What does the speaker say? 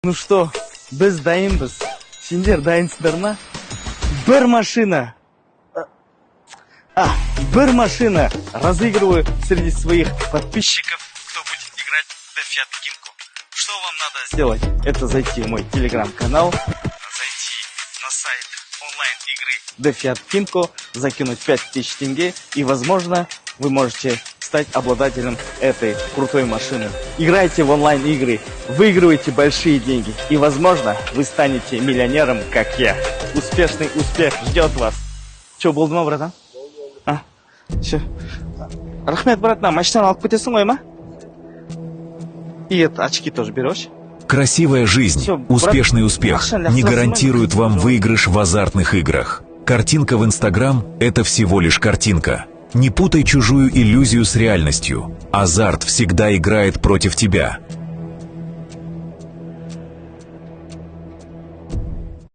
Ну что, біз дайынбыз. Сендер дайынсыңдар ма? Бір машина. Бір машина. Разыгрываю среди своих подписчиков, кто будет играть в Fiat Kinko. Что вам надо сделать? Это зайти в мой телеграм-канал, зайти на сайт онлайн-игры Fiat Kinko, закинуть 5000 тенге, и, возможно, вы можете стать обладателем этой крутой машины. Играйте в онлайн-игры, выигрывайте большие деньги, и, возможно, вы станете миллионером, как я. Успешный успех ждет вас. Че, болды ма, братан? Все. Рахмет, братан, машинаны алып кетесің ғой ма? И это очки тоже берешь? Красивая жизнь, Всё, успешный брат, успех машина не для гарантирует вам автомобиля. выигрыш в азартных играх. Картинка в Инстаграм – это всего лишь картинка. Не путай чужую иллюзию с реальностью. Азарт всегда играет против тебя.